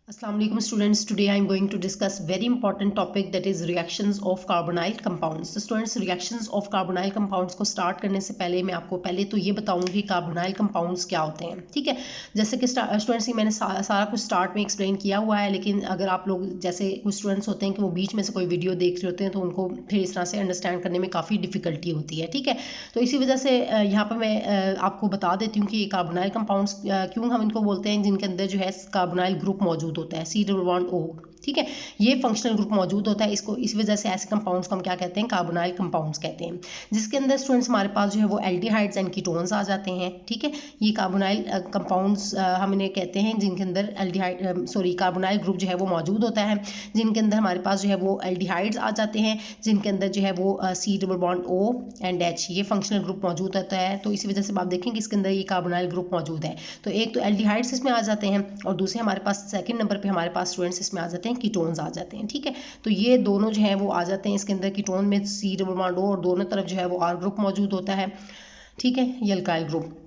Assalamu alaikum students. Today I am going to discuss very important topic that is reactions of carbonyl compounds. So students, reactions of carbonyl compounds को start करने से पहले मैं आपको पहले तो ये बताऊंगी carbonyl compounds क्या होते हैं, ठीक है। जैसे कि स्टूडेंट्स ही मैंने सारा कुछ स्टार्ट में एक्सप्लेन किया हुआ है, लेकिन अगर आप लोग जैसे कुछ स्टूडेंट्स होते हैं कि वो बीच में से कोई वीडियो देख रहे होते हैं तो उनको फिर इस तरह से अंडरस्टैंड करने में काफ़ी डिफिकल्टी होती है, ठीक है। तो इसी वजह से यहाँ पर मैं आपको बता देती हूँ कि ये कार्बोनाइल कंपाउंड्स क्यों हम इनको बोलते हैं, जिनके अंदर जो है कार्बोनाइल ग्रुप मौजूद होता है, C डबल बॉन्ड O, ठीक है। ये फंक्शनल ग्रुप मौजूद होता है, इसको इस वजह से ऐसे कंपाउंड्स को हम क्या कहते हैं, कार्बोनाइल कंपाउंड्स कहते हैं। जिसके अंदर स्टूडेंट्स हमारे पास जो है वो एल्डिहाइड्स एंड कीटोन्स आ जाते हैं, ठीक है। ये कार्बोनाइल कंपाउंड्स हम इन्हें कहते हैं जिनके अंदर कार्बोनाइल ग्रुप जो है वो मौजूद होता है, जिनके अंदर हमारे पास जो है वो एल्डिहाइड्स आ जाते हैं, जिनके अंदर जो है वो C double bond O and H ये फंक्शनल ग्रुप मौजूद होता है। तो इसी वजह से आप देखें कि इसके अंदर ये कार्बोनाइल ग्रुप मौजूद है। तो एक तो एल्डिहाइड्स इसमें आ जाते हैं और दूसरे हमारे पास सेकंड नंबर पे हमारे पास स्टूडेंट्स इसमें आ जाते हैं कीटोन्स आ जाते हैं, ठीक है। तो ये दोनों जो है वो आ जाते हैं इसके अंदर, कीटोन में C डबल बॉन्ड O और दोनों तरफ जो है वो R ग्रुप मौजूद होता है, ठीक है, ये अल्काइल ग्रुप।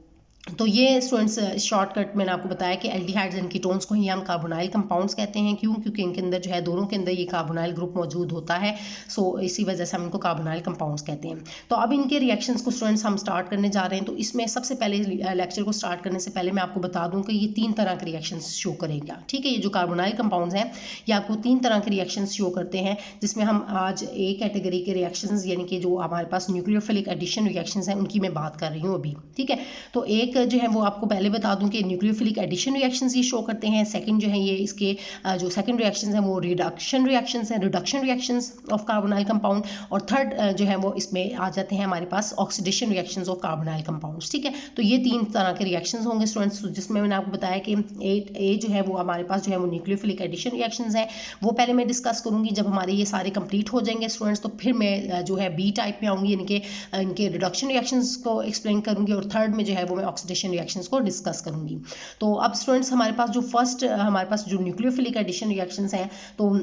तो ये स्टूडेंट्स शॉर्टकट मैंने आपको बताया कि एल्डिहाइड्स एंड कीटोन्स को ही हम कार्बोनाइल कंपाउंड्स कहते हैं। क्यों? क्योंकि इनके अंदर जो है दोनों के अंदर ये कार्बोनाइल ग्रुप मौजूद होता है। सो इसी वजह से हम इनको कार्बोनाइल कंपाउंड्स कहते हैं। तो अब इनके रिएक्शंस को स्टूडेंट्स हम स्टार्ट करने जा रहे हैं। तो इसमें सबसे पहले लेक्चर को स्टार्ट करने से पहले मैं आपको बता दूं कि ये 3 तरह के रिएक्शंस शो करेगा, ठीक है। ये जो कार्बोनाइल कंपाउंड्स हैं ये आपको 3 तरह के रिएक्शंस शो करते हैं, जिसमें हम आज ए कैटेगरी के रिएक्शंस यानी कि जो हमारे पास न्यूक्लियोफिलिक एडिशन रिएक्शंस हैं उनकी मैं बात कर रही हूँ अभी, ठीक है। तो एक जो है वो आपको पहले बता दूं कि न्यूक्लियोफिलिक एडिशन रिएक्शंस ये शो करते हैं। सेकंड जो है ये इसके जो सेकंड रिएक्शंस हैं वो रिडक्शन रिएक्शंस हैं, reduction reactions of carbonyl compound. और थर्ड जो है वो इसमें आ जाते हैं हमारे पास oxidation reactions of carbonyl compounds, ठीक है। तो ये 3 तरह के रिएक्शंस होंगे स्टूडेंट्स, जिसमें मैंने आपको बताया कि ए जो है वो हमारे पास जो है वो न्यूक्लियोफिलिक एडिशन रिएक्शंस हैं, वो पहले मैं डिस्कस करूंगी। जब हमारे ये सारे कंप्लीट हो जाएंगे स्टूडेंट्स तो फिर मैं जो है बी टाइप में आऊंगी, यानी कि इनके रिडक्शन रिएक्शंस को एक्सप्लेन करूंगी, और थर्ड में जो है वो मैं ऑक्सीडेशन रिएक्शंस को डिस्कस करूंगी। तो अब स्टूडेंट्स हमारे पास जो फर्स्ट हमारे पास जो न्यूक्लियोफिलिक एडिशन रिएक्शंस हैं, तो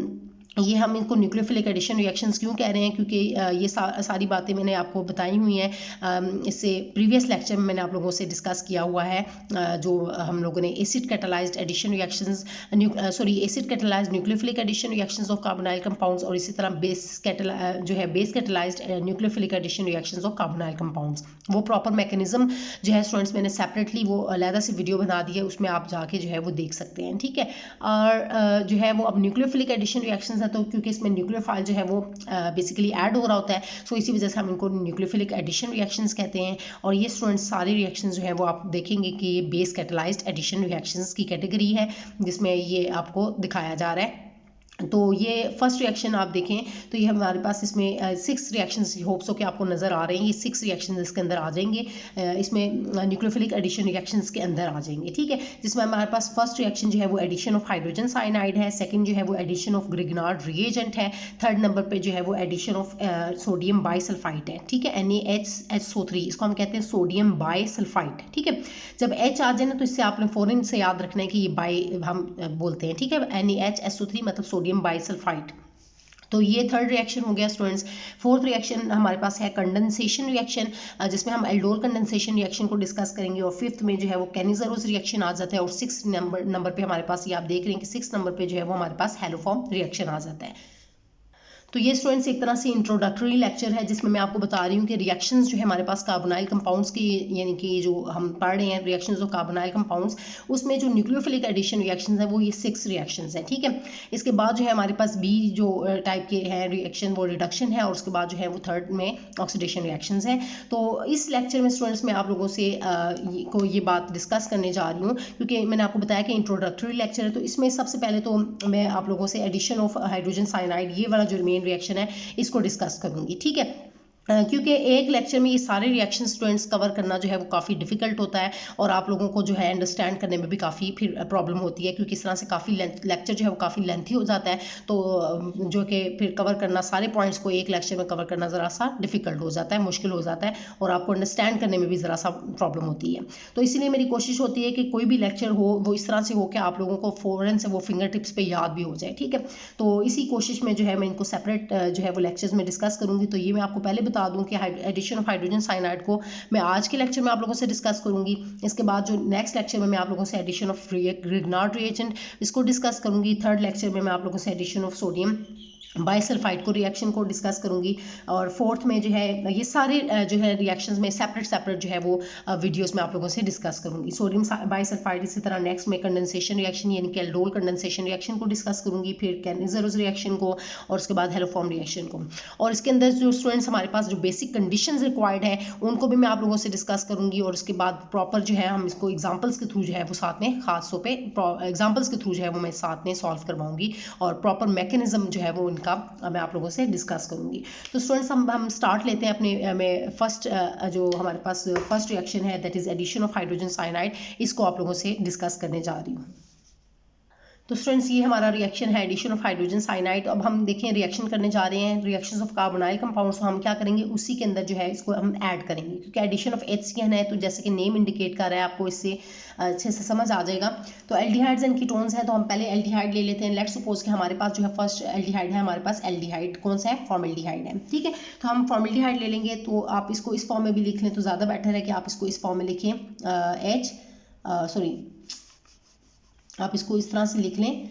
ये हम इनको न्यूक्लियोफिलिक एडिशन रिएक्शंस क्यों कह रहे हैं, क्योंकि ये सारी बातें मैंने आपको बताई हुई हैं। इससे प्रीवियस लेक्चर में मैंने आप लोगों से डिस्कस किया हुआ है, जो हम लोगों ने acid catalysed addition reactions acid catalysed nucleophilic addition reactions of carbonyl compounds, और इसी तरह base catalysed nucleophilic addition reactions of carbonyl compounds. वो प्रॉपर मैकेनिज्म जो है स्टूडेंट्स मैंने सेपरेटली वो अलग से वीडियो बना दी है, उसमें आप जाके जो है वो देख सकते हैं, ठीक है। और जो है वो अब न्यूक्लियोफिलिक एडिशन रिएक्शंस है, तो क्योंकि इसमें न्यूक्लियोफाइल जो है वो बेसिकली ऐड हो रहा होता है, सो इसी वजह से हम इनको न्यूक्लियोफिलिक एडिशन रिएक्शंस कहते हैं। और ये स्टूडेंट्स सारे रिएक्शंस जो है वो आप देखेंगे कि ये बेस कैटालाइज्ड एडिशन रिएक्शंस की कैटेगरी है, जिसमें ये आपको दिखाया जा रहा है। तो ये फर्स्ट रिएक्शन आप देखें तो ये हमारे पास इसमें 6 रिएक्शंस होप्स हो कि आपको नज़र आ रहे हैं, ये 6 रिएक्शंस इसके अंदर आ जाएंगे, इसमें न्यूक्लियोफिलिक एडिशन रिएक्शंस के अंदर आ जाएंगे, ठीक है। जिसमें हमारे पास फर्स्ट रिएक्शन जो है वो एडिशन ऑफ हाइड्रोजन साइनाइड है, सेकंड जो है वो एडिशन ऑफ ग्रिग्नार्ड रिएजेंट है, थर्ड नंबर पे जो है वो एडिशन ऑफ सोडियम बाइसल्फाइड है, ठीक है, NaHSO3, इसको हम कहते हैं सोडियम बाइसल्फाइड, ठीक है। जब H आ जाए ना तो इससे आपने फौरन से याद रखना है कि ये बाई हम बोलते हैं, ठीक है, NaHSO3 मतलब सोडियम बाइसल्फाइड। तो ये थर्ड रिएक्शन हो गया स्टूडेंट्स। फोर्थ रिएक्शन हमारे पास है कंडेंसेशन रिएक्शन, जिसमें हम एल्डोल कंडेंसेशन रिएक्शन को डिस्कस करेंगे। और फिफ्थ में जो है वो कैनिजरोस रिएक्शन आ जाता है, और 6 नंबर पे हमारे पास ये आप देख रहे हैं कि 6 नंबर पे जो है वो हमारे पास हेलोफॉर्म रिएक्शन आ जाता है। तो ये स्टूडेंट्स एक तरह से इंट्रोडक्टरी लेक्चर है, जिसमें मैं आपको बता रही हूँ कि रिएक्शंस जो है हमारे पास कार्बोनाइल कंपाउंड्स की, यानी कि जो हम पढ़ रहे हैं रिएक्शंस ऑफ कार्बोनाइल कंपाउंड्स, उसमें जो न्यूक्लियोफिलिक एडिशन रिएक्शंस है वो ये 6 रिएक्शंस हैं, ठीक है। इसके बाद जो है हमारे पास बी जो टाइप के हैं रिएक्शन वो रिडक्शन है, और उसके बाद जो है वो थर्ड में ऑक्सीडेशन रिएक्शंस हैं। तो इस लेक्चर में स्टूडेंट्स मैं आप लोगों से ये बात डिस्कस करने जा रही हूँ, क्योंकि मैंने आपको बताया कि इंट्रोडक्टरी लेक्चर है। तो इसमें सबसे पहले तो मैं आप लोगों से एडिशन ऑफ हाइड्रोजन साइनाइड ये वाला जो मेन रिएक्शन है इसको डिस्कस करूंगी, ठीक है। क्योंकि एक लेक्चर में ये सारे रिएक्शन स्टूडेंट्स कवर करना जो है वो काफ़ी डिफिकल्ट होता है, और आप लोगों को जो है अंडरस्टैंड करने में भी काफ़ी फिर प्रॉब्लम होती है, क्योंकि इस तरह से काफ़ी लेक्चर जो है वो काफ़ी लेंथी हो जाता है। तो जो कि फिर कवर करना सारे पॉइंट्स को एक लेक्चर में कवर करना ज़रा सा डिफिकल्ट हो जाता है, मुश्किल हो जाता है, और आपको अंडरस्टैंड करने में भी ज़रा सा प्रॉब्लम होती है। तो इसीलिए मेरी कोशिश होती है कि कोई भी लेक्चर हो वो इस तरह से हो कि आप लोगों को फ़ौरन से वो फिंगर टिप्स पर याद भी हो जाए, ठीक है। तो इसी कोशिश में जो है मैं इनको सेपरेट जो है वो लेक्चर्स में डिस्कस करूँगी। तो ये मैं आपको पहले बता दूं कि एडिशन ऑफ हाइड्रोजन साइनाइड को मैं आज के लेक्चर में आप लोगों से डिस्कस करूंगी। इसके बाद जो नेक्स्ट लेक्चर में मैं आप लोगों से एडिशन ऑफ ग्रिग्नार्ड रिएजेंट इसको डिस्कस करूंगी। थर्ड लेक्चर में मैं आप लोगों से एडिशन ऑफ सोडियम बाइसल्फाइड को रिएक्शन को डिस्कस करूंगी। और फोर्थ में जो है ये सारे जो है रिएक्शंस में सेपरेट जो है वो वीडियोस में आप लोगों से डिस्कस करूंगी। सोडियम बाइसल्फाइड, इसी तरह नेक्स्ट में कंडेंसेशन रिएक्शन यानी कि एल्डोल कंडेंसेशन रिएक्शन को डिस्कस करूंगी, फिर कैनिज़रोस रिएक्शन को और उसके बाद हेलोफॉर्म रिएक्शन को। और इसके अंदर जो स्टूडेंट्स हमारे पास जो बेसिक कंडीशंस रिक्वायर्ड है उनको भी मैं आप लोगों से डिस्कस करूंगी। और उसके बाद प्रॉपर जो है हम इसको एग्जाम्पल्स के थ्रू जो है वो साथ में खास तौर पे एग्जाम्पल्स के थ्रू जो है वो मैं साथ में सॉल्व करवाऊंगी और प्रॉपर मैकेनिज्म जो है वो का मैं आप लोगों से डिस्कस करूंगी। तो स्टूडेंट्स हम स्टार्ट लेते हैं अपने में फर्स्ट जो हमारे पास फर्स्ट रिएक्शन है that is addition of hydrogen cyanide, इसको आप लोगों से डिस्कस करने जा रही हूँ। तो स्टूडेंट्स ये हमारा रिएक्शन है एडिशन ऑफ हाइड्रोजन साइनाइड। अब हम देखें रिएक्शन करने जा रहे हैं रिएक्शंस ऑफ कार्बोनाइल कंपाउंड्स। हम क्या करेंगे उसी के अंदर जो है इसको हम ऐड करेंगे, क्योंकि एडिशन ऑफ HCN है तो जैसे कि नेम इंडिकेट कर रहा है आपको इससे अच्छे से समझ आ जाएगा। तो एल्डिहाइड्स एंड कीटोन्स हैं तो हम पहले एल्डिहाइड ले लेते हैं। लेट्स सपोज कि हमारे पास जो है फर्स्ट एल्डिहाइड है, हमारे पास एल्डिहाइड कौन सा है, फॉर्मल्डिहाइड है। ठीक है, तो हम फॉर्मल्डिहाइड ले लेंगे। तो आप इसको इस फॉर्म में भी लिख लें तो ज़्यादा बेटर है कि आप इसको इस फॉर्म में लिखें। आप इसको इस तरह से लिख लें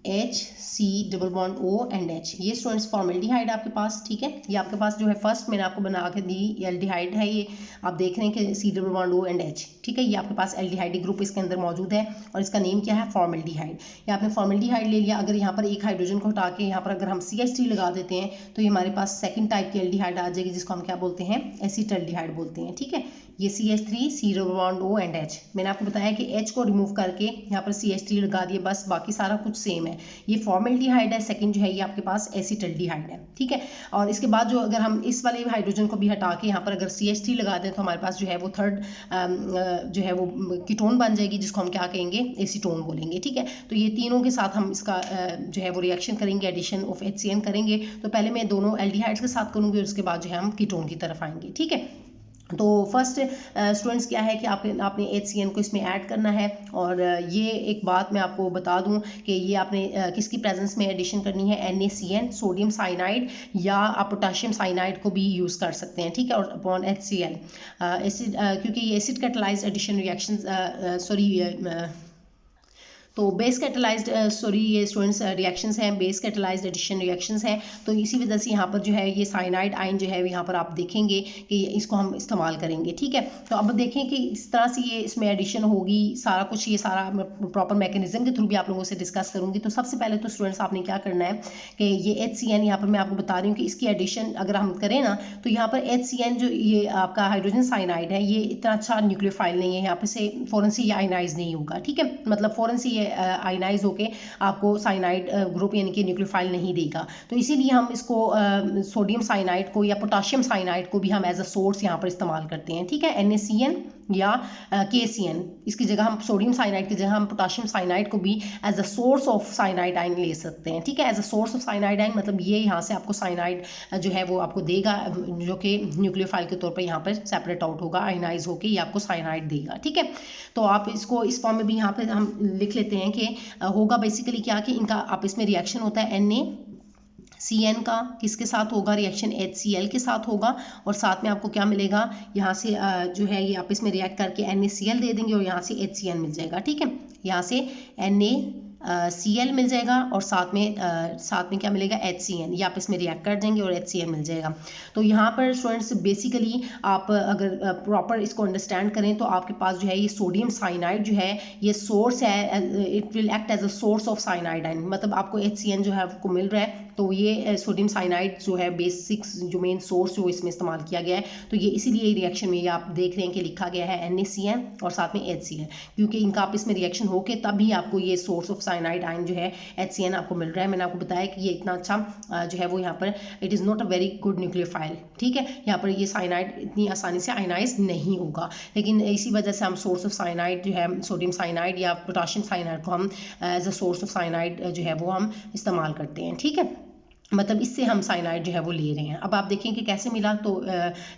HC double bond O and H। ये स्टूडेंट्स फॉर्मल्डिहाइड आपके पास, ठीक है। ये आपके पास जो है फर्स्ट मैंने आपको बना के दी एल्डिहाइड है, ये आप देख रहे हैं कि C double bond O and H, ठीक है। ये आपके पास एल्डिहाइड ग्रुप इसके अंदर मौजूद है और इसका नेम क्या है, फॉर्मल्डिहाइड। ये आपने फॉर्मल्डिहाइड ले लिया। अगर यहाँ पर एक हाइड्रोजन को हटा के यहाँ पर अगर हम CH3 लगा देते हैं तो ये हमारे पास सेकंड टाइप की एल्डिहाइड आ जाएगी जिसको हम क्या बोलते हैं, एसीटल्डिहाइड बोलते हैं, ठीक है। ये CH3 C double bond O and H। मैंने आपको बताया कि H को रिमूव करके यहाँ पर CH3 लगा दिए, बस बाकी सारा कुछ सेम है। ये फॉर्मल्डिहाइड है, सेकंड जो है ये आपके पास एसीटल्डिहाइड है, ठीक है। और इसके बाद जो अगर हम इस वाले हाइड्रोजन को भी हटा के यहाँ पर अगर CH3 लगा दें तो हमारे पास जो है वो थर्ड जो है वो कीटोन बन जाएगी जिसको हम क्या कहेंगे, एसीटोन बोलेंगे, ठीक है। तो ये तीनों के साथ हम इसका जो है वो रिएक्शन करेंगे, एडिशन ऑफ HCN करेंगे। तो पहले मैं दोनों एल्डिहाइड्स के साथ करूँगी और उसके बाद जो है हम कीटोन की तरफ आएंगे, ठीक है। तो फर्स्ट स्टूडेंट्स क्या है कि आपने HCN को इसमें ऐड करना है। और ये एक बात मैं आपको बता दूं कि ये आपने किसकी प्रेजेंस में एडिशन करनी है, NaCN सोडियम साइनाइड या आप पोटाशियम साइनाइड को भी यूज़ कर सकते हैं, ठीक है। और अपॉन HCl एसिड, क्योंकि ये एसिड कैटलाइज्ड एडिशन रिएक्शन तो बेस कैटलाइज्ड ये स्टूडेंट्स रिएक्शंस हैं, बेस कैटलाइज्ड एडिशन रिएक्शंस हैं। तो इसी वजह से यहाँ पर जो है ये साइनाइड आयन जो है यहाँ पर आप देखेंगे कि इसको हम इस्तेमाल करेंगे, ठीक है। तो अब देखें कि इस तरह से ये इसमें एडिशन होगी, सारा कुछ ये सारा प्रॉपर मैकेनिज्म के थ्रू भी आप लोगों से डिस्कस करूँगी। तो सबसे पहले तो स्टूडेंट्स आपने क्या करना है कि ये HCN यहाँ पर मैं आपको बता रही हूँ कि इसकी एडिशन अगर हम करें ना तो यहाँ पर HCN जो ये आपका हाइड्रोजन साइनाइड है ये इतना अच्छा न्यूक्लियोफाइल नहीं है, यहाँ पर से फ़ौरन से ये आयनाइज नहीं होगा, ठीक है। मतलब फ़ौरन से ये आयनाइज होके आपको साइनाइड ग्रुप यानी कि न्यूक्लियोफाइल नहीं देगा। तो इसीलिए हम इसको सोडियम साइनाइड को या पोटाशियम साइनाइड को भी हम एज अ सोर्स यहाँ पर इस्तेमाल करते हैं, ठीक है। NaCN या KCN, इसकी जगह हम सोडियम साइनाइड की जगह हम पोटाशियम साइनाइड को भी as a source of cyanide ion ले सकते हैं, ठीक है। As a source of cyanide ion मतलब ये यहाँ से आपको साइनाइड जो है वो आपको देगा जो कि न्यूक्लियोफाइल के तौर पर यहाँ पर सेपरेट आउट होगा, आयनाइज होकर ये आपको साइनाइड देगा, ठीक है। तो आप इसको इस फॉर्म में भी यहाँ पर हम लिख लेते हैं कि होगा बेसिकली क्या कि इनका आप इसमें रिएक्शन होता है NaCN का किसके साथ होगा, रिएक्शन HCl के साथ होगा। और साथ में आपको क्या मिलेगा, यहाँ से जो है ये आप इसमें रिएक्ट करके NaCl दे देंगे और यहाँ से HCN मिल जाएगा, ठीक है। यहाँ से NaCl मिल जाएगा और साथ में क्या मिलेगा, HCN, ये आप इसमें रिएक्ट कर देंगे और HCN मिल जाएगा। तो यहाँ पर स्टूडेंट्स बेसिकली आप अगर प्रॉपर इसको अंडरस्टैंड करें तो आपके पास जो है ये सोडियम साइनाइड जो है ये सोर्स है, it will act as a source of cyanide ion, मतलब आपको HCN जो है आपको मिल रहा है। तो ये सोडियम साइनाइड जो है बेसिक जो मेन सोर्स जो इसमें इस्तेमाल किया गया है, तो ये इसीलिए रिएक्शन में ये आप देख रहे हैं कि लिखा गया है NaCN और साथ में HCl, क्योंकि इनका आप इसमें रिएक्शन होके तभी आपको ये सोर्स ऑफ साइनाइड आयन जो है HCN आपको मिल रहा है। मैंने आपको बताया कि ये इतना अच्छा जो है वो यहाँ पर it is not a very good nucleophile, ठीक है। यहाँ पर ये साइनाइड इतनी आसानी से आयनाइज नहीं होगा, लेकिन इसी वजह से हम सोर्स ऑफ साइनाइड जो है सोडियम साइनाइड या पोटाशियम साइनाइड को हम as a source of cyanide जो है वो हम इस्तेमाल करते हैं, ठीक है। मतलब इससे हम साइनाइड जो है वो ले रहे हैं। अब आप देखें कि कैसे मिला, तो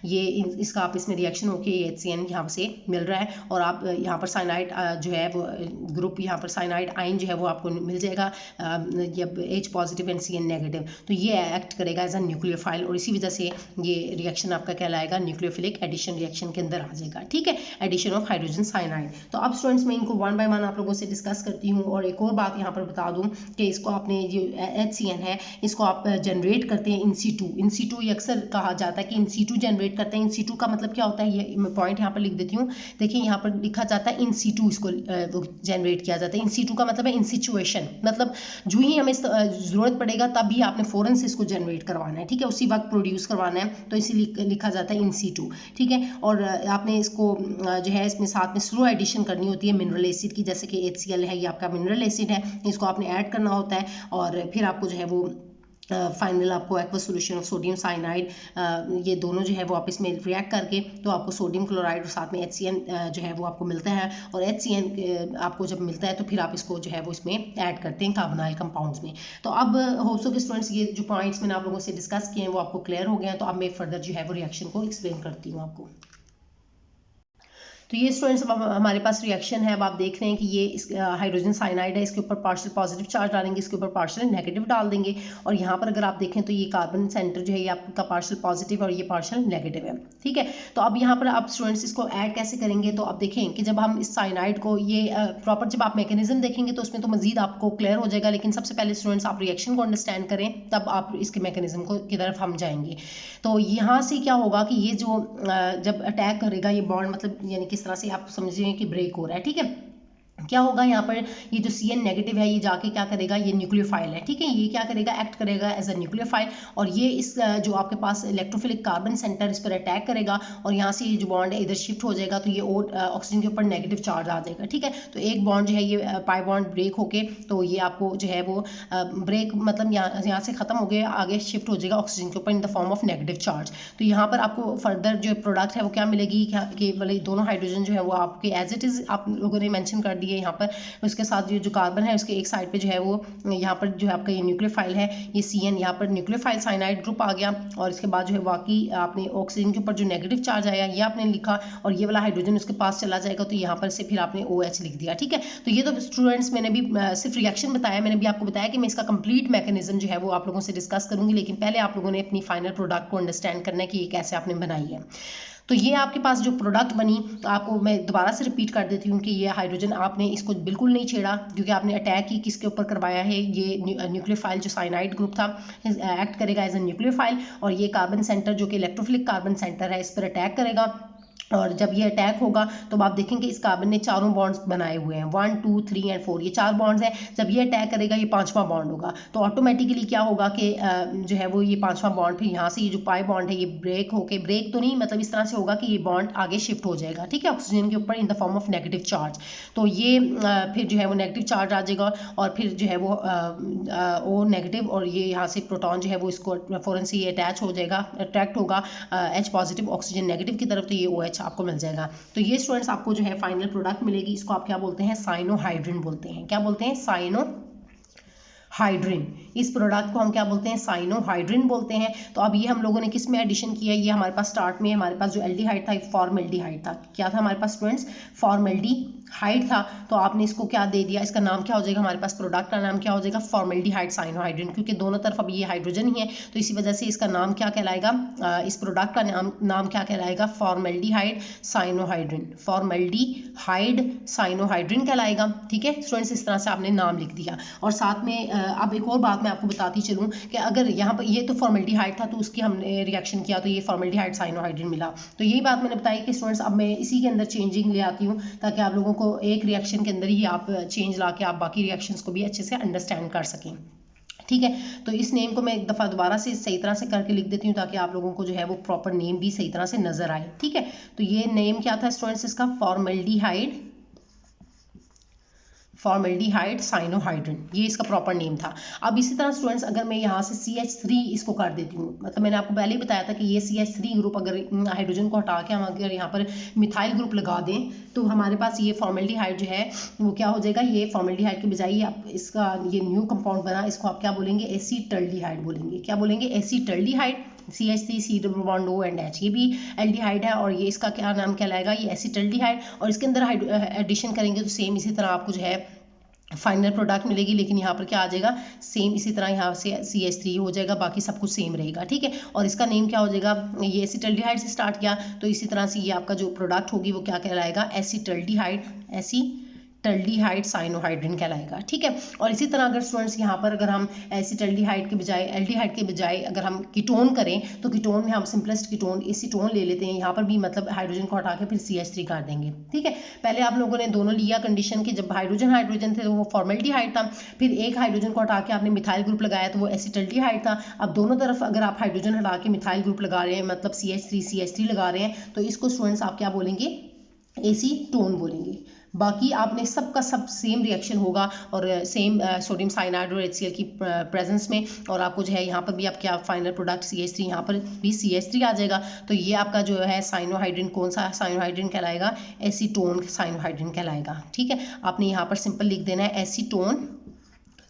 ये इसका आप इसमें रिएक्शन होके ये HCN यहाँ से मिल रहा है और आप यहाँ पर साइनाइड जो है वो ग्रुप, यहाँ पर साइनाइड आयन जो है वो आपको मिल जाएगा जब H positive and CN negative, तो ये एक्ट करेगा एज अ न्यूक्लियोफाइल और इसी वजह से ये रिएक्शन आपका कहलाएगा न्यूक्लियोफिलिक एडिशन रिएक्शन के अंदर आ जाएगा। ठीक है, एडिशन ऑफ हाइड्रोजन साइनाइड। तो अब स्टूडेंट्स मैं इनको वन बाय वन आप लोगों से डिस्कस करती हूँ। और एक और बात यहाँ पर बता दूँ कि इसको आपने जो HCN है इसको आप जनरेट करते हैं इन सीटू ये अक्सर कहा जाता है कि इन सीटू जनरेट करते हैं। इन सीटू का मतलब क्या होता है, ये मैं पॉइंट यहाँ पर लिख देती हूँ। देखिए यहाँ पर लिखा जाता है इन सीटू, इसको जनरेट किया जाता है। इन सीटू का मतलब है इन सिचुएशन, मतलब जो ही हमें जरूरत पड़ेगा तभी आपने फौरन से इसको जनरेट करवाना है। ठीक है, उसी वक्त प्रोड्यूस करवाना है, तो इसीलिए लिखा जाता है इन सीटू। ठीक है, और आपने इसको जो है इसमें साथ में स्लो एडिशन करनी होती है मिनरल एसिड की, जैसे कि HCl है, ये आपका मिनरल एसिड है, इसको आपने ऐड करना होता है और फिर आपको जो है वो फाइनल आपको aqueous solution of sodium cyanide, ये दोनों जो है वो आप इसमें रिएक्ट करके तो आपको सोडियम क्लोराइड और साथ में HCN जो है वो आपको मिलता है। और HCN आपको जब मिलता है तो फिर आप इसको जो है वो इसमें ऐड करते हैं कार्बोनाइल कंपाउंड्स में। तो अब होप सो के स्टूडेंट्स ये जो पॉइंट्स मैंने आप लोगों से डिस्कस किए हैं वो आपको क्लियर हो गए हैं। तो अब मैं फर्दर जो है वो रिएक्शन को एक्सप्लेन करती हूँ आपको। तो ये स्टूडेंट्स अब हमारे पास रिएक्शन है। अब आप देख रहे हैं कि ये इस हाइड्रोजन साइनाइड है, इसके ऊपर पार्शियल पॉजिटिव चार्ज डालेंगे, इसके ऊपर पार्शियल नेगेटिव डाल देंगे। और यहाँ पर अगर आप देखें तो ये कार्बन सेंटर जो है ये आपका पार्शियल पॉजिटिव और ये पार्शियल नेगेटिव है। ठीक है, तो अब यहाँ पर आप स्टूडेंट्स इसको ऐड कैसे करेंगे, तो अब देखें कि जब हम इस साइनाइड को ये प्रॉपर जब आप मैकेनिज्म देखेंगे तो उसमें तो मजीद आपको क्लियर हो जाएगा, लेकिन सबसे पहले स्टूडेंट्स आप रिएक्शन को अंडरस्टैंड करें तब आप इसके मैकेनिज्म को की तरफ हम जाएंगे। तो यहाँ से क्या होगा कि ये जो जब अटैक करेगा ये बॉन्ड, मतलब यानी किस तरह से आप समझिए कि ब्रेक हो रहा है। ठीक है, क्या होगा यहाँ पर ये जो CN नेगेटिव है ये जाके क्या करेगा, ये न्यूक्लियोफाइल है। ठीक है, ये क्या करेगा, एक्ट करेगा एज अ न्यूक्लियोफाइल और ये इस जो आपके पास इलेक्ट्रोफिलिक कार्बन सेंटर इस पर अटैक करेगा और यहाँ से ये जो बॉन्ड है इधर शिफ्ट हो जाएगा, तो ये ऑक्सीजन के ऊपर नेगेटिव चार्ज आ जाएगा। ठीक है, तो एक बॉन्ड जो है ये पाई बॉन्ड ब्रेक होके तो ये आपको जो है वो ब्रेक मतलब यहाँ से खत्म हो गया, आगे शिफ्ट हो जाएगा ऑक्सीजन के ऊपर in the form of negative charge. तो यहाँ पर आपको फर्दर जो प्रोडक्ट है वो क्या मिलेगी कि वाले दोनों हाइड्रोजन जो है वो आपके एज इट इज आप लोगों ने मेंशन कर दिए यहाँ पर। उसके साथ ये जो कार्बन है उसके एक साइड पे जो है वो यहाँ पर जो है आपका ये न्यूक्लियोफाइल है, ये CN यहाँ पर न्यूक्लियोफाइल साइनाइड ग्रुप आ गया। और इसके बाद जो है बाकी आपने ऑक्सीजन के ऊपर जो नेगेटिव चार्ज आया ये आपने लिखा और ये वाला हाइड्रोजन उसके पास चला जाएगा, तो यहाँ पर से फिर आपने OH लिख दिया। ठीक है, तो ये तो स्टूडेंट्स मैंने भी सिर्फ रिएक्शन बताया, मैंने भी आपको बताया कि मैं इसका कंप्लीट मैकेनिज्म जो है वो आप लोगों से डिस्कस करूंगी, लेकिन पहले आप लोगों ने अपनी फाइनल प्रोडक्ट को अंडरस्टैंड करना है कि ये कैसे आपने बनाई है। तो ये आपके पास जो प्रोडक्ट बनी, तो आपको मैं दोबारा से रिपीट कर देती हूँ कि ये हाइड्रोजन आपने इसको बिल्कुल नहीं छेड़ा, क्योंकि आपने अटैक ही किसके ऊपर करवाया है, ये न्यूक्लियोफाइल जो साइनाइड ग्रुप था एक्ट करेगा एज ए न्यूक्लियोफाइल और ये कार्बन सेंटर जो कि इलेक्ट्रोफिलिक कार्बन सेंटर है इस पर अटैक करेगा। और जब ये अटैक होगा तो आप देखेंगे इस कार्बन ने चारों बॉन्ड्स बनाए हुए हैं, 1 2 3 एंड 4, ये 4 बॉन्ड्स हैं। जब ये अटैक करेगा ये 5वां बॉन्ड होगा, तो ऑटोमेटिकली क्या होगा कि जो है वो ये 5वां बॉन्ड फिर यहाँ से ये जो पाई बॉन्ड है ये ब्रेक होके, ब्रेक तो नहीं मतलब इस तरह से होगा कि ये बॉन्ड आगे शिफ्ट हो जाएगा। ठीक है, ऑक्सीजन के ऊपर in the form of negative charge. तो ये फिर जो है वो नेगेटिव चार्ज आ जाएगा और फिर जो है वो O नेगेटिव और ये यहाँ से प्रोटॉन जो है वो इसको फौरन से ये अटैच हो जाएगा, अट्रैक्ट होगा H पॉजिटिव ऑक्सीजन नेगेटिव की तरफ, तो ये OH आपको मिल जाएगा। तो ये स्टूडेंट्स आपको जो है फाइनल प्रोडक्ट मिलेगी, इसको आप क्या बोलते हैं, साइनोहाइड्रिन बोलते हैं। क्या बोलते हैं, साइनोहाइड्रिन। इस प्रोडक्ट को हम क्या बोलते हैं, साइनोहाइड्रिन बोलते हैं। तो अब ये हम लोगों ने किस में एडिशन किया, ये हमारे पास स्टार्ट में हमारे पास जो एल्डिहाइड था फॉर्मल्डिहाइड था। क्या था हमारे पास स्टूडेंट्स, फॉर्मल्डिहाइड था। तो आपने इसको क्या दे दिया, इसका नाम क्या हो जाएगा, हमारे पास प्रोडक्ट का नाम क्या हो जाएगा, फॉर्मल्डिहाइड साइनोहाइड्रिन, क्योंकि दोनों तरफ अब ये हाइड्रोजन ही है तो इसी वजह से इसका नाम क्या कहलाएगा, इस प्रोडक्ट का नाम क्या कहलाएगा, फॉर्मल्डिहाइड साइनोहाइड्रिन, फॉर्मल्डिहाइड साइनोहाइड्रिन कहलाएगा। ठीक है स्टूडेंट्स, इस तरह से आपने नाम लिख दिया। और साथ में अब एक और बात मैं आपको बताती चलूँ कि अगर यहाँ पर ये तो फॉर्मल्डिहाइड था तो उसकी हमने रिएक्शन किया तो ये फॉर्मल्डिहाइड साइनोहाइड्रिन मिला। तो यही बात मैंने बताई कि स्टूडेंट्स अब मैं इसी के अंदर चेंजिंग ले आती हूँ ताकि आप लोगों को एक रिएक्शन के अंदर ही आप चेंज ला के आप बाकी रिएक्शंस को भी अच्छे से अंडरस्टैंड कर सकें। ठीक है, तो इस नेम को मैं एक दफ़ा दोबारा से सही तरह से करके लिख देती हूँ ताकि आप लोगों को जो है वो प्रॉपर नेम भी सही तरह से नजर आए। ठीक है, तो ये नेम क्या था स्टूडेंट्स इसका, फॉर्मेल्डिहाइड साइनोहाइड्रिन, ये इसका प्रॉपर नेम था। अब इसी तरह स्टूडेंट्स अगर मैं यहाँ से CH3 इसको कर देती हूँ, मतलब मैंने आपको पहले ही बताया था कि ये CH3 ग्रुप अगर हाइड्रोजन को हटा के हम अगर यहाँ पर मिथाइल ग्रुप लगा दें तो हमारे पास ये फॉर्मेल्डिहाइड जो है वो क्या हो जाएगा, ये फॉर्मेल्डिहाइड के बजाय आप इसका ये न्यू कंपाउंड बना, इसको आप क्या बोलेंगे, एसीटल्डिहाइड बोलेंगे। क्या बोलेंगे, acetaldehyde. CH3 C double bond O and H, ये भी एल्डिहाइड है और ये इसका क्या नाम कहलाएगा, ये एसीटल्डिहाइड। और इसके अंदर एडिशन करेंगे तो सेम इसी तरह आपको जो है फाइनल प्रोडक्ट मिलेगी, लेकिन यहाँ पर क्या आ जाएगा, सेम इसी तरह यहाँ से CH3 हो जाएगा, बाकी सब कुछ सेम रहेगा, ठीक है। और इसका नेम क्या हो जाएगा, ये एसीटल्डिहाइड से स्टार्ट किया तो इसी तरह से ये आपका जो प्रोडक्ट होगी वो क्या कहलाएगा, एसीटल्डिहाइड साइनोहाइड्रिन कहलाएगा, ठीक है। और इसी तरह अगर स्टूडेंट्स यहाँ पर अगर हम एसीटल्डिहाइड के बजाय एल्डिहाइड के बजाय अगर हम कीटोन करें तो कीटोन में हम सिंपलेस्ट कीटोन एसीटोन ले लेते हैं, यहाँ पर भी मतलब हाइड्रोजन को हटा के फिर CH3 कर देंगे, ठीक है। पहले आप लोगों ने दोनों लिया कंडीशन कि जब हाइड्रोजन थे तो वो फॉर्मेल्डिहाइड था, फिर एक हाइड्रोजन को हटा के आपने मिथाइल ग्रुप लगाया तो वो एसीटल्डिहाइड था। अब दोनों तरफ अगर आप हाइड्रोजन हटा के मिथाइल ग्रुप लगा रहे हैं, मतलब CH3 लगा रहे हैं, तो इसको स्टूडेंट्स आप क्या बोलेंगे, एसीटोन बोलेंगे। बाकी आपने सबका सब सेम रिएक्शन होगा और सेम सोडियम साइनाइड और HCl की प्रेजेंस में, और आपको जो है यहाँ पर भी आप क्या फाइनल प्रोडक्ट CH3, यहाँ पर भी CH3 आ जाएगा। तो ये आपका जो है साइनोहाइड्रिन, कौन सा साइनोहाइड्रिन कहलाएगा, एसीटोन साइनोहाइड्रिन कहलाएगा, ठीक है। आपने यहाँ पर सिंपल लिख देना है एसीटोन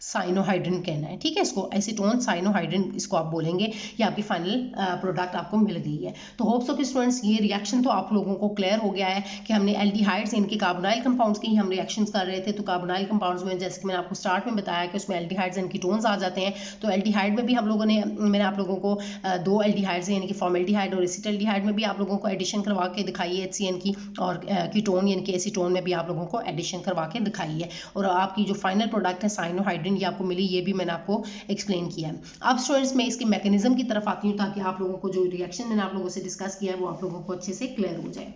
साइनोहाइड्रिन कहना है, ठीक है। इसको एसीटोन साइनोहाइड्रिन इसको आप बोलेंगे, ये आपकी फाइनल प्रोडक्ट आपको मिल गई है। तो होप सो कि स्टूडेंट्स ये रिएक्शन तो आप लोगों को क्लियर हो गया है कि हमने एल्डिहाइड्स, इनके कार्बोनाइल कंपाउंड्स की हम रिएक्शंस कर रहे थे। तो कार्बोनाइल कंपाउंड्स में जैसे कि मैंने आपको स्टार्ट में बताया कि उसमें एल्डिहाइड्स एंड कीटोन्स आ जाते हैं। तो एल्डिहाइड में भी हम लोगों ने, मैंने आप लोगों को दो एल्डिहाइड्स यानी कि फॉर्मेल्डिहाइड और एसीटल्डिहाइड में भी आप लोगों को एडिशन करवा के दिखाई है HCN की, और कीटोन यानी कि एसीटोन में भी आप लोगों को एडिशन करवा के दिखाई है। और आपकी जो फाइनल प्रोडक्ट है साइनोहाइड्रिन, ये आपको मिली, ये भी मैंने आपको एक्सप्लेन किया है। अब स्टूडेंट्स मैं इसके मैकेनिज्म की तरफ आती हूँ ताकि आप लोगों को जो रिएक्शन मैंने आप लोगों से डिस्कस किया है वो आप लोगों को अच्छे से क्लियर हो जाए।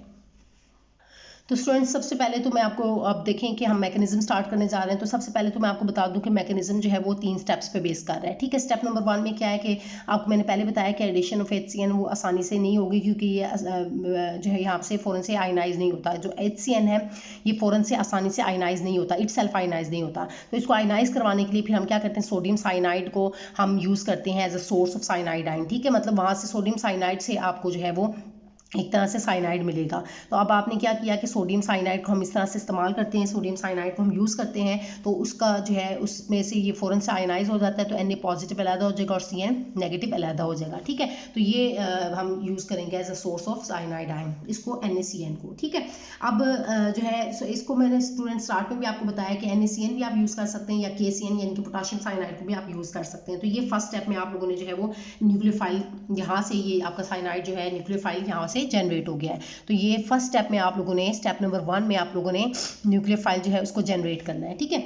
तो स्टूडेंट्स सबसे पहले तो मैं आपको, अब देखें कि हम मैकेनिज्म स्टार्ट करने जा रहे हैं, तो सबसे पहले तो मैं आपको बता दूं कि मैकेनिज्म जो है वो 3 स्टेप्स पे बेस कर रहा है, ठीक है। स्टेप नंबर 1 में क्या है कि आपको मैंने पहले बताया कि एडिशन ऑफ HCN वो आसानी से नहीं होगी, क्योंकि ये जो है यहाँ से फ़ौरन से आयनाइज नहीं होता। जो HCN है ये फ़ौरन से आसानी से आयनाइज नहीं होता, इट सेल्फ आयनाइज नहीं होता। तो इसको आयनाइज करवाने के लिए फिर हम क्या करते हैं, सोडियम साइनाइड को हम यूज़ करते हैं एज अ सोर्स ऑफ साइनाइडाइन, ठीक है। मतलब वहाँ से सोडियम साइनाइड से आपको जो है वो एक तरह से साइनाइड मिलेगा। तो अब आपने क्या किया कि सोडियम साइनाइड को हम इस तरह से इस्तेमाल करते हैं, सोडियम साइनाइड को हम यूज़ करते हैं, तो उसका जो है उसमें से ये फ़ौरन से आयनाइज हो जाता है, तो Na पॉजिटिव अलहदा हो जाएगा और Cn नेगेटिव अलहदा हो जाएगा, ठीक है। तो ये हम यूज़ करेंगे as a source of cyanide ion, इसको NaCN को, ठीक है। अब जो है इसको मैंने स्टूडेंट स्टार्ट में भी आपको बताया कि NaCN भी आप यूज़ कर सकते हैं, या KCN यानी कि पोटाशियम साइनाइड को भी आप यूज़ कर सकते हैं। तो ये फर्स्ट स्टेप में आप लोगों ने जो है वो न्यूक्लियोफाइल, यहाँ से ये आपका साइनाइड जो है न्यूक्लियोफाइल यहाँ से जनरेट हो गया है। तो ये फर्स्ट स्टेप में आप लोगों ने, स्टेप नंबर 1 में आप लोगों ने न्यूक्लियोफाइल जो है उसको जनरेट करना है, ठीक है।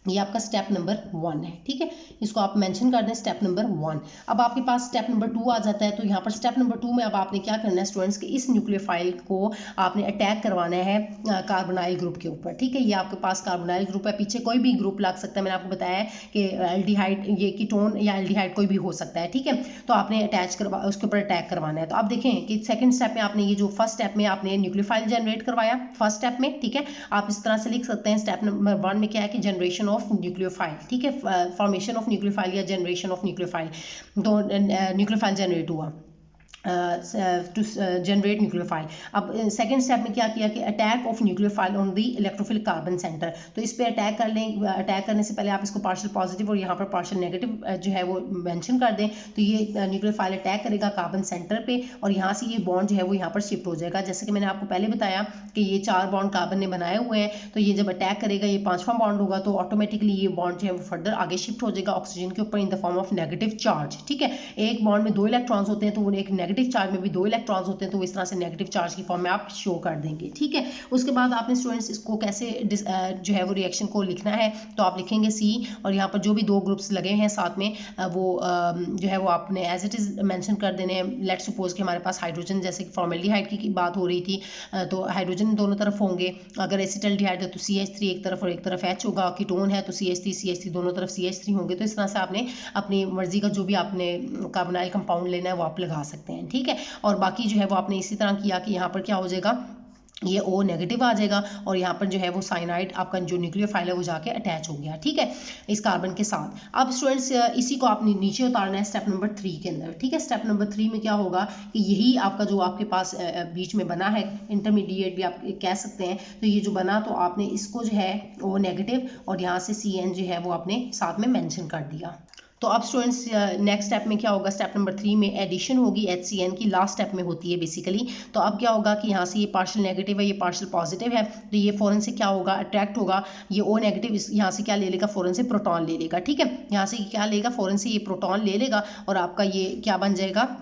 ये आपका स्टेप नंबर 1 है, ठीक है। इसको आप मेंशन कर दें स्टेप नंबर 1। अब आपके पास स्टेप नंबर 2 आ जाता है। तो यहाँ पर स्टेप नंबर 2 में अब आपने क्या करना है स्टूडेंट्स कि इस न्यूक्लियोफाइल को आपने अटैक करवाना है कार्बोनाइल ग्रुप के ऊपर, ठीक है। ये आपके पास कार्बोनाइल ग्रुप है, पीछे कोई भी ग्रुप लग सकता है, मैंने आपको बताया है कि एल्डिहाइड, ये कीटोन या एल्डिहाइड कोई भी हो सकता है, ठीक है। तो आपने अटैच करवा, उसके ऊपर अटैक करवाना है। तो आप देखें कि सेकंड स्टेप में आपने ये जो फर्स्ट स्टेप में आपने न्यूक्लियोफाइल जनरेट करवाया फर्स्ट स्टेप में, ठीक है। आप इस तरह से लिख सकते हैं, स्टेप नंबर 1 में क्या है कि जनरेशन ऑफ न्यूक्लियोफाइल, ठीक है, फॉर्मेशन ऑफ न्यूक्लियोफाइल या जनरेशन ऑफ न्यूक्लियोफाइल। तो न्यूक्लियोफाइल जनरेट हुआ, टू जनरेट न्यूक्लियोफाइल। अब सेकंड स्टेप में क्या किया कि attack of nucleophile on the electrophile carbon centre. तो इस पे अटैक कर लें, अटैक करने से पहले आप इसको पार्शियल पॉजिटिव और यहाँ पर पार्शियल नेगेटिव जो है वो मेंशन कर दें। तो ये न्यूक्लियोफाइल अटैक करेगा कार्बन सेंटर पे और यहाँ से ये बॉन्ड जो है वो यहाँ पर शिफ्ट हो जाएगा। जैसे कि मैंने आपको पहले बताया कि ये 4 बॉन्ड कार्बन ने बनाए हुए हैं, तो ये जब अटैक करेगा ये 5वां बॉन्ड होगा, तो ऑटोमेटिकली ये बॉन्ड जो है वो फर्दर आगे शिफ्ट हो जाएगा ऑक्सीजन के ऊपर in the form of negative charge, ठीक है। एक बॉन्ड में 2 इलेक्ट्रॉन्स होते हैं, तो वो एक नेगेटिव चार्ज में भी 2 इलेक्ट्रॉन्स होते हैं, तो इस तरह से नेगेटिव चार्ज की फॉर्म में आप शो कर देंगे, ठीक है। उसके बाद आपने स्टूडेंट्स इसको कैसे जो है वो रिएक्शन को लिखना है, तो आप लिखेंगे C और यहाँ पर जो भी 2 ग्रुप्स लगे हैं साथ में वो जो है वो आपने एज इट इज मेंशन कर देने हैं। लेट सपोज कि हमारे पास हाइड्रोजन, जैसे कि फॉर्मेल्डिहाइड की बात हो रही थी, तो हाइड्रोजन दोनों तरफ होंगे। अगर एसिटल्डिहाइड है तो CH3 एक तरफ और एक तरफ H होगा, कीटोन है तो CH3 दोनों तरफ CH3 होंगे। तो इस तरह से आपने अपनी मर्जी का जो भी आपने कार्बोनाइल कंपाउंड लेना है वो आप लगा सकते हैं, ठीक है। और बाकी जो है वो आपने इसी तरह किया कि यहाँ पर क्या हो जाएगा ये O नेगेटिव आ जाएगा और यहाँ पर जो है वो साइनाइड आपका जो न्यूक्लियोफाइल है वो जाके अटैच हो गया, ठीक है, इस कार्बन के साथ। अब स्टूडेंट्स इसी को आपने नीचे उतारना है स्टेप नंबर 3 के अंदर, ठीक है। स्टेप नंबर 3 में क्या होगा कि यही आपका जो आपके पास बीच में बना है, इंटरमीडिएट भी आप कह सकते हैं, तो ये जो बना तो आपने इसको जो है O नेगेटिव और यहाँ से CN जो है वो आपने साथ में मेंशन कर दिया। तो अब स्टूडेंट्स नेक्स्ट स्टेप में क्या होगा, स्टेप नंबर 3 में एडिशन होगी HCN की, लास्ट स्टेप में होती है बेसिकली। तो अब क्या होगा कि यहाँ से ये पार्शियल नेगेटिव है, ये पार्शियल पॉजिटिव है, तो ये फ़ौरन से क्या होगा, अट्रैक्ट होगा, ये O नेगेटिव यहाँ से क्या ले लेगा, फ़ौरन से प्रोटॉन ले लेगा, ठीक है। यहाँ से क्या लेगा, फ़ौरन से ये प्रोटॉन ले लेगा और आपका ये क्या बन जाएगा,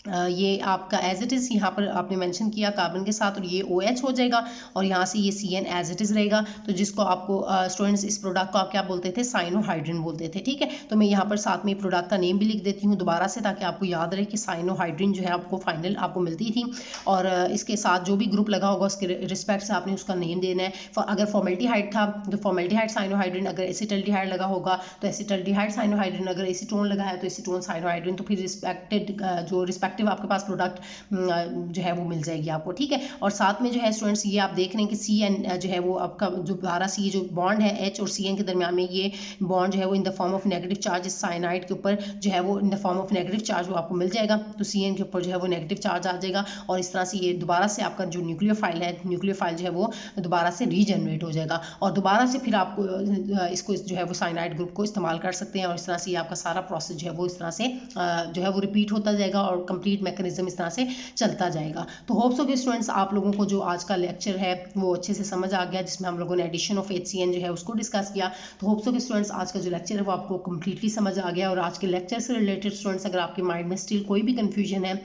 ये आपका एज इट इज़ यहाँ पर आपने मेंशन किया कार्बन के साथ, और ये OH हो जाएगा और यहाँ से ये CN एज इट इज़ रहेगा। तो जिसको आपको स्टूडेंट्स इस प्रोडक्ट को आप क्या बोलते थे, साइनोहाइड्रिन बोलते थे, ठीक है। तो मैं यहाँ पर साथ में प्रोडक्ट का नेम भी लिख देती हूँ दोबारा से, ताकि आपको याद रहे कि साइनोहाइड्रिन जो है आपको फाइनल आपको मिलती थी, और इसके साथ जो भी ग्रुप लगा होगा उसके रिस्पेक्ट से आपने उसका नेम देना है। अगर फॉर्मेल्डिहाइड था तो फॉर्मेल्डिहाइड साइनोहाइड्रिन, अगर एसिटल्डिहाइड लगा होगा तो एसिटल्डिहाइड साइनोहाइड्रिन, अगर एसीटोन लगा है तो एसीटोन साइनोहाइड्रिन, तो फिर रिस्पेक्टेड जो आपके पास प्रोडक्ट जो है वो मिल जाएगी आपको, ठीक है। और साथ में जो है स्टूडेंट्स ये आप देख रहे हैं कि CN जो है वो आपका जो 12C जो बॉन्ड है H और CN के दरमियान में, ये बॉन्ड जो है वो in the form of negative charge, इस साइनाइड के ऊपर जो है वो in the form of negative charge वो आपको मिल जाएगा। तो CN के ऊपर जो है वो नेगेटिव चार्ज आ जाएगा और इस तरह से ये दोबारा से आपका जो न्यूक्लियोफाइल है, न्यूक्लियोफाइल जो है वो दोबारा से रीजनरेट हो जाएगा और दोबारा से फिर आपको इसको जो है वो साइनाइड ग्रुप को इस्तेमाल कर सकते हैं, और इस तरह से ये आपका सारा प्रोसेस जो है वो इस तरह से जो है वो रिपीट होता जाएगा और कंप्लीट मैकेनिज्म इस तरह से चलता जाएगा। तो होप्स हो कि स्टूडेंट्स आप लोगों को जो आज का लेक्चर है वो अच्छे से समझ आ गया, जिसमें हम लोगों ने एडिशन ऑफ HCN जो है उसको डिस्कस किया। तो होप्स हो कि स्टूडेंट्स आज का जो लेक्चर है वो आपको कंप्लीटली समझ आ गया, और आज के लेक्चर से रिलेटेड स्टूडेंट्स अगर आपके माइंड में स्टिल कोई भी कंफ्यूजन है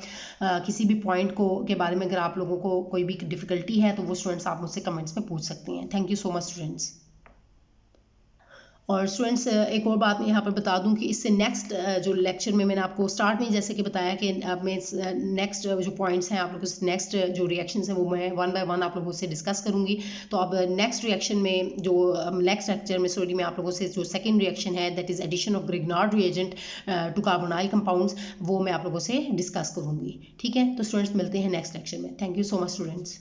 किसी भी पॉइंट को के बारे में, अगर आप लोगों को कोई भी डिफिकल्टी है, तो वो स्टूडेंट्स आप मुझसे कमेंट्स में पूछ सकते हैं। Thank you so much students. और स्टूडेंट्स एक और बात मैं यहाँ पर बता दूँ कि इससे नेक्स्ट जो लेक्चर में मैंने आपको स्टार्ट में जैसे कि बताया कि अब मैं नेक्स्ट जो पॉइंट्स हैं आप लोगों से, नेक्स्ट जो रिएक्शंस हैं वो मैं 1 बाय 1 आप लोगों से डिस्कस करूँगी। तो अब नेक्स्ट रिएक्शन में जो नेक्स्ट लेक्चर में सॉरी मैं आप लोगों से जो सेकेंड रिएक्शन है that is addition of Grignard reagent to carbonyl compounds, वो मैं आप लोगों से डिस्कस करूँगी, ठीक है। तो स्टूडेंट्स मिलते हैं नेक्स्ट लेक्चर में। Thank you so much students.